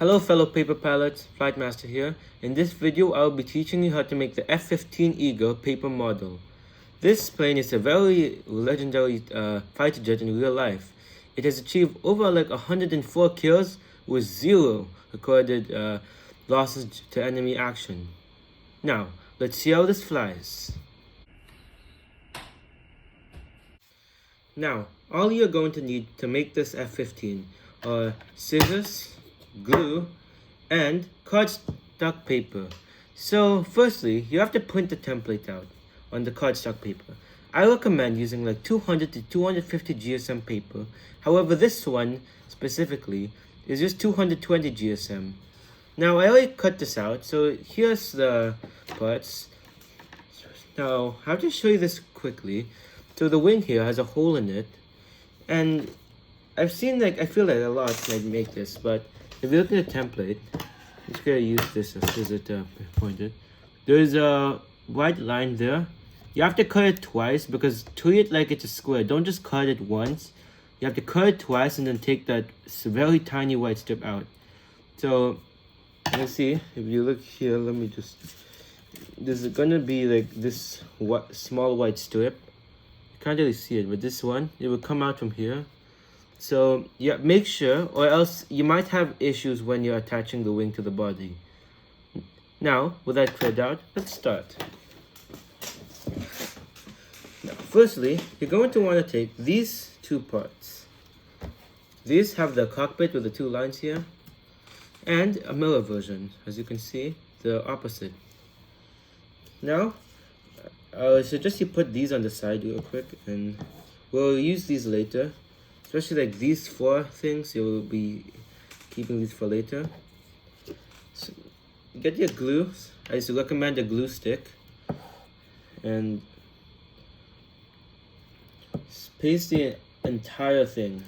Hello fellow paper pilots, Flight Master here. In this video I will be teaching you how to make the F-15 Eagle paper model. This plane is a very legendary fighter jet in real life. It has achieved over 104 kills with 0 recorded losses to enemy action. Now, let's see how this flies. Now, all you're going to need to make this F-15 are scissors, glue, and cardstock paper. So firstly, you have to print the template out on the cardstock paper. I recommend using 200 to 250 GSM paper. However, this one specifically is just 220 GSM. Now I already cut this out, so here's the parts. Now I have to show you this quickly. So the wing here has a hole in it, and I've seen I feel like a lot when I make this, but if you look at the template, I'm just gonna use this as scissor to point it. There's a white line there. You have to cut it twice because treat it like it's a square. Don't just cut it once. You have to cut it twice and then take that very tiny white strip out. So let's see, if you look here, let me just, there's gonna be this small white strip. You can't really see it, but this one, it will come out from here. So yeah, make sure, or else you might have issues when you're attaching the wing to the body. Now, with that cleared out, let's start. Now, firstly, you're going to want to take these two parts. These have the cockpit with the two lines here, and a mirror version, as you can see, the opposite. Now, I would suggest you put these on the side real quick, and we'll use these later. Especially these four things, you'll be keeping these for later. So get your glue. I used to recommend a glue stick. And paste the entire thing.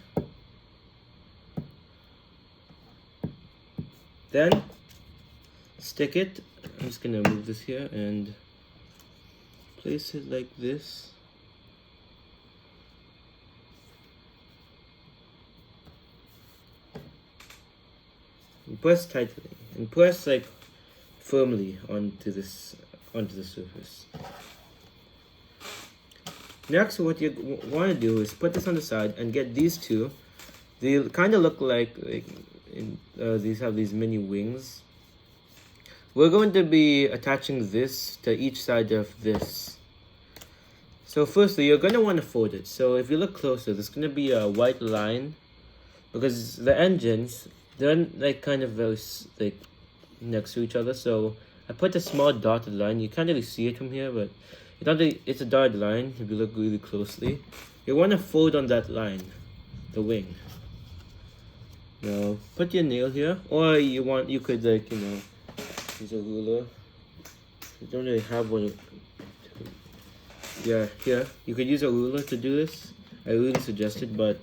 Then stick it. I'm just gonna move this here and place it like this. And press tightly and press firmly onto the surface. Next, what you want to do is put this on the side and get these two. They kind of look these have these mini wings. We're going to be attaching this to each side of this. So firstly, you're going to want to fold it. So if you look closer, there's going to be a white line because the engines, they're kind of very next to each other. So I put a small dotted line. You can't really see it from here, but it's a dotted line. If you look really closely, you want to fold on that line, the wing. Now put your nail here, or you could use a ruler. You don't really have one. Yeah, here you could use a ruler to do this. I really suggest it, but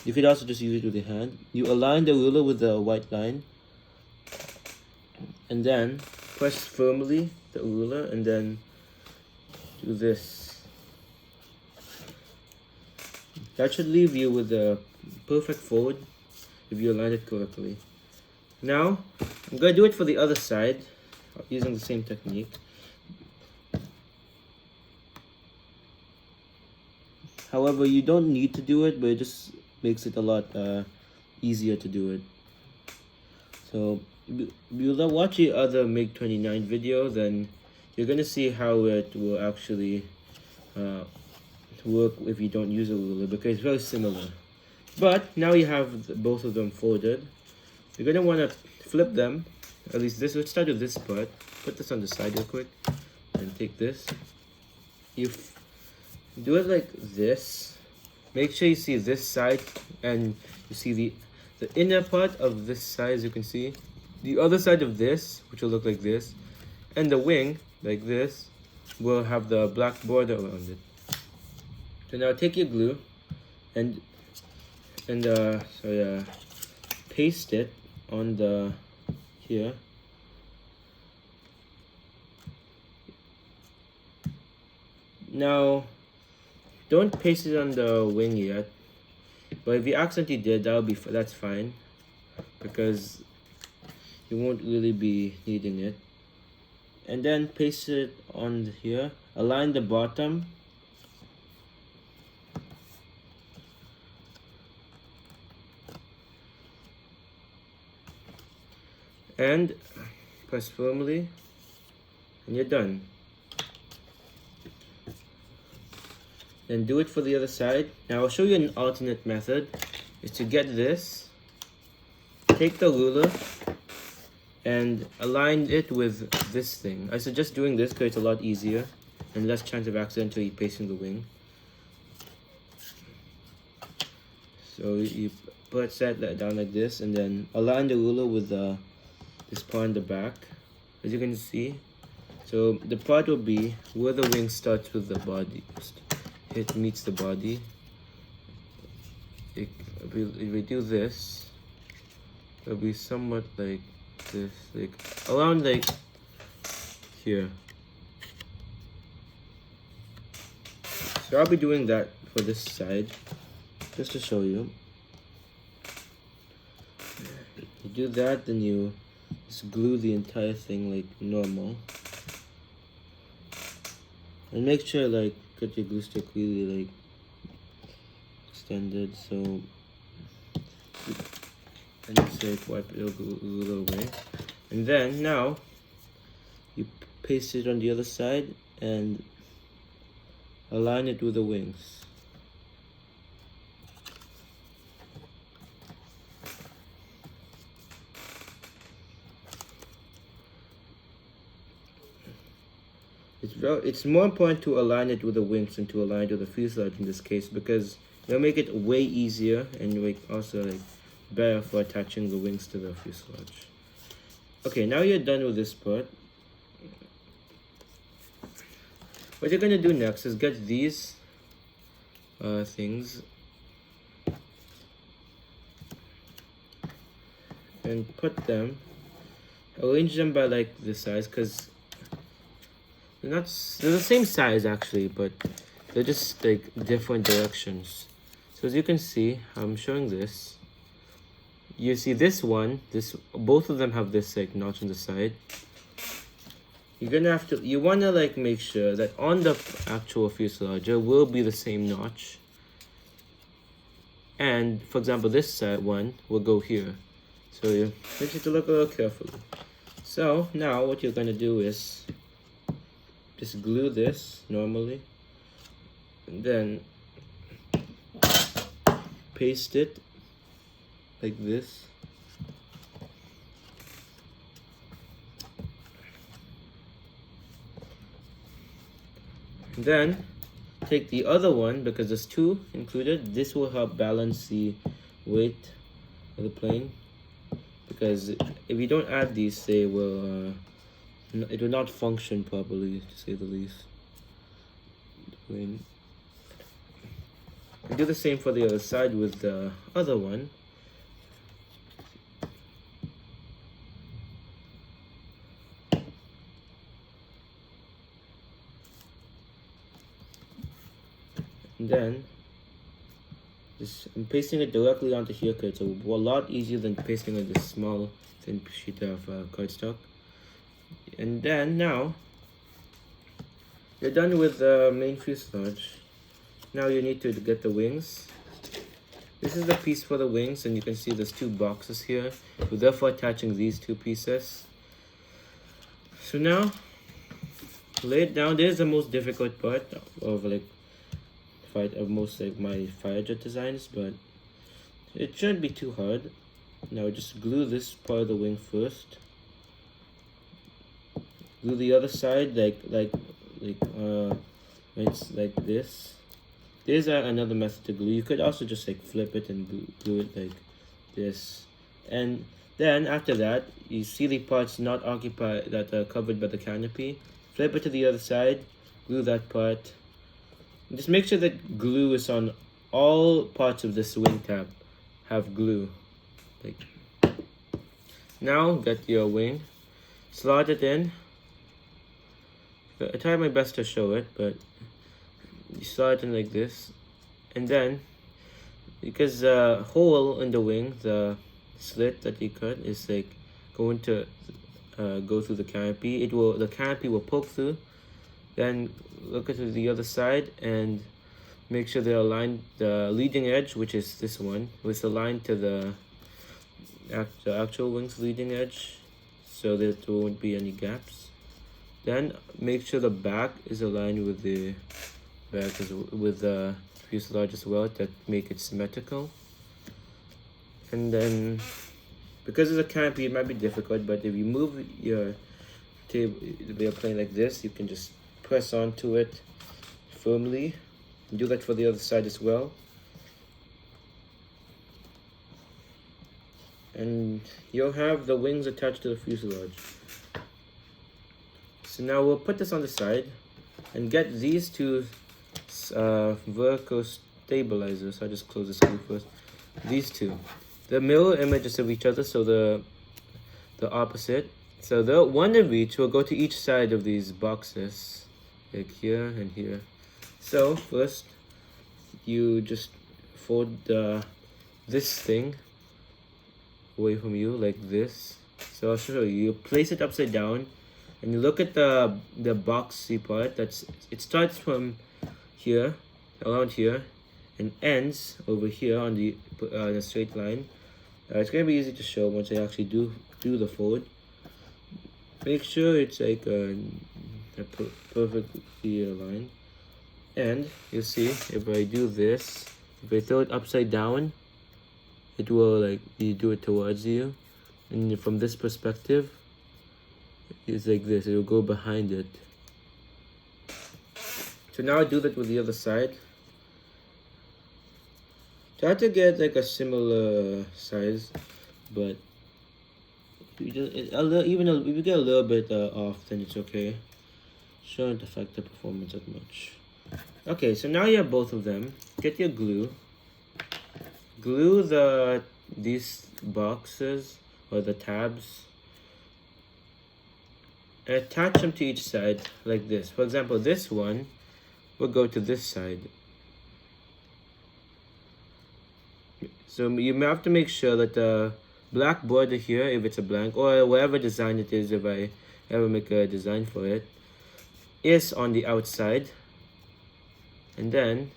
you could also just use it with your hand. You align the ruler with the white line, and then press firmly the ruler, and then do this. That should leave you with a perfect fold if you align it correctly. Now, I'm going to do it for the other side using the same technique. However, you don't need to do it, but it just makes it a lot easier to do it. So, if you watch the other MiG-29 video, then you're going to see how it will actually work if you don't use a ruler, because it's very similar. But now you have both of them folded. You're going to want to flip them, at least this. Let's start with this part. Put this on the side real quick, and take this. You do it like this. Make sure you see this side, and you see the inner part of this side, as you can see. The other side of this, which will look like this, and the wing, like this, will have the black border around it. So now take your glue and paste it on the here. Now, don't paste it on the wing yet, but if you accidentally did, that's fine, because you won't really be needing it. And then paste it on here. Align the bottom. And press firmly. And you're done. Then do it for the other side. Now I'll show you an alternate method. Is to get this. Take the ruler and align it with this thing. I suggest doing this because it's a lot easier and less chance of accidentally pasting the wing. So you set that down like this and then align the ruler with this part in the back, as you can see. So the part will be where the wing starts with the body. It meets the body. If we do this, it'll be somewhat like this, like around like here. So I'll be doing that for this side, just to show you. You do that, then you just glue the entire thing like normal. And make sure like get your glue stick really like extended, so and just like wipe it a little away. And then now you paste it on the other side and align it with the wings. It's more important to align it with the wings than to align it with the fuselage in this case, because it'll make it way easier and like also like better for attaching the wings to the fuselage. Okay, now you're done with this part. What you're gonna do next is get these things and put them, arrange them by like this size, because they're the same size actually, but they're just like different directions. So as you can see, I'm showing this. You see this one, both of them have this like notch on the side. You wanna like make sure that on the actual fuselage there will be the same notch. And for example, this side one will go here. So you need to look a little carefully. So now what you're gonna do is just glue this normally, and then paste it like this. And then take the other one, because there's two included. This will help balance the weight of the plane, because if you don't add these, they will it will not function properly, to say the least. And do the same for the other side with the other one. And then I'm pasting it directly onto here, because it's a lot easier than pasting on this small thin sheet of cardstock. And then now you're done with the main fuselage. Now you need to get the wings. This is the piece for the wings, and you can see there's two boxes here. We're therefore attaching these two pieces. So now lay it down. This is the most difficult part of like most like my firejet designs, but it shouldn't be too hard. Now just glue this part of the wing first. Glue the other side it's like this. There's another method to glue. You could also just like flip it and glue it like this. And then after that, you see the parts not occupied that are covered by the canopy. Flip it to the other side, glue that part. And just make sure that glue is on all parts of this wing tab. Have glue. Like now, get your wing, slot it in. I tried my best to show it, but you slot it in like this, and then because the hole in the wing, the slit that you cut, is like going to go through the canopy. The canopy will poke through. Then look at the other side and make sure they're aligned. The leading edge, which is this one, was aligned to the actual wing's leading edge, so that there won't be any gaps. Then make sure the back is aligned with the fuselage as well to make it symmetrical. And then, because of the canopy, it might be difficult, but if you move your airplane like this, you can just press onto it firmly. Do that for the other side as well. And you'll have the wings attached to the fuselage. So now we'll put this on the side and get these two vertical stabilizers. I'll just close the screw first. These two. The mirror images of each other, so the opposite. So the one of each will go to each side of these boxes, like here and here. So first, you just fold this thing away from you like this. So I'll show you. You place it upside down, and you look at the boxy part. It starts from here, around here, and ends over here on the straight line. It's gonna be easy to show once I actually do the fold. Make sure it's like perfectly aligned, and you'll see if I do this, if I throw it upside down, it will like you do it towards you, and from this perspective, it's like this. It will go behind it. So now I do that with the other side. Try to get like a similar size, but if you get a little bit off, then it's okay. Shouldn't affect the performance that much. Okay, so now you have both of them. Get your glue. Glue these boxes or the tabs and attach them to each side like this. For example, this one will go to this side. So you have to make sure that the black border here, if it's a blank, or whatever design it is, if I ever make a design for it, is on the outside. And then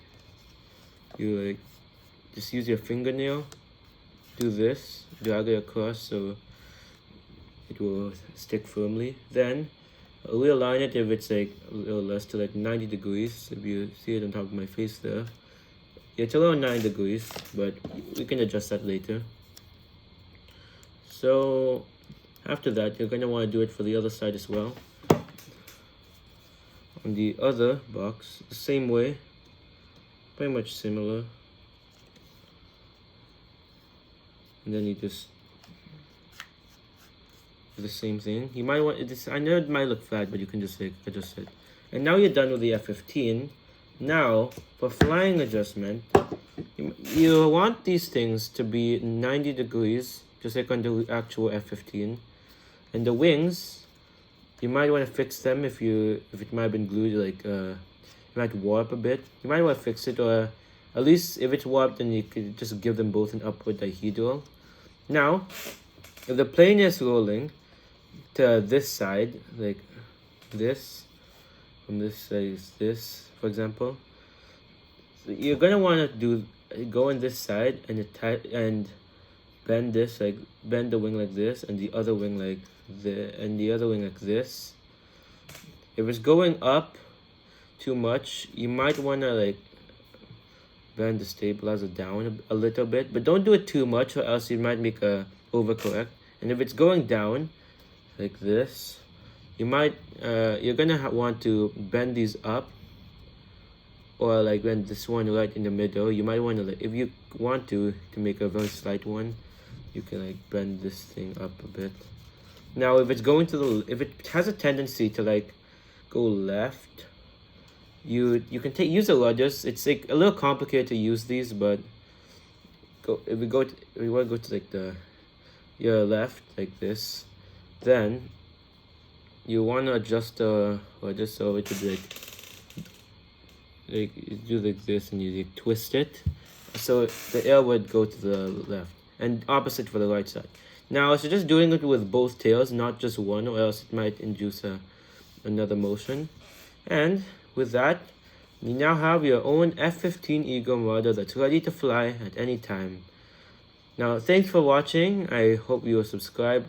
you like just use your fingernail, do this, drag it across so it will stick firmly. Then realign it if it's like a little less, to like 90 degrees. If you see it on top of my face there. It's around 9 degrees, but we can adjust that later. So after that, you're going to want to do it for the other side as well. On the other box, the same way, pretty much similar. And then you just do the same thing. You might want this. I know it might look flat, but you can just like adjust it. And now you're done with the F-15. Now, for flying adjustment, you want these things to be 90 degrees, just like on the actual F-15. And the wings, you might want to fix them if it might have been glued, like it might warp a bit. You might want to fix it, or at least if it's warped, then you could just give them both an upward dihedral. Now, if the plane is rolling to this side, like this, from this side is this, for example, so you're gonna want to go on this side and bend this, like bend the wing like this, and the other wing like this. If it's going up too much, you might want to like bend the stabilizer down a little bit, but don't do it too much, or else you might make a overcorrect. And if it's going down like this, you might you're gonna want to bend these up, or like bend this one right in the middle. You might want to, like, if you want to make a very slight one, you can like bend this thing up a bit. Now if it's going to if it has a tendency to like go left, you can use the rudders. It's like a little complicated to use these, but if we want to go to like your left like this, then you want to adjust the rudder so it would like you do like this, and you like twist it so the air would go to the left, and opposite for the right side. Now I suggest doing it with both tails, not just one, or else it might induce another motion. And with that, you now have your own F-15 Eagle model that's ready to fly at any time. Now, thanks for watching. I hope you will subscribe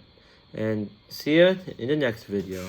and see you in the next video.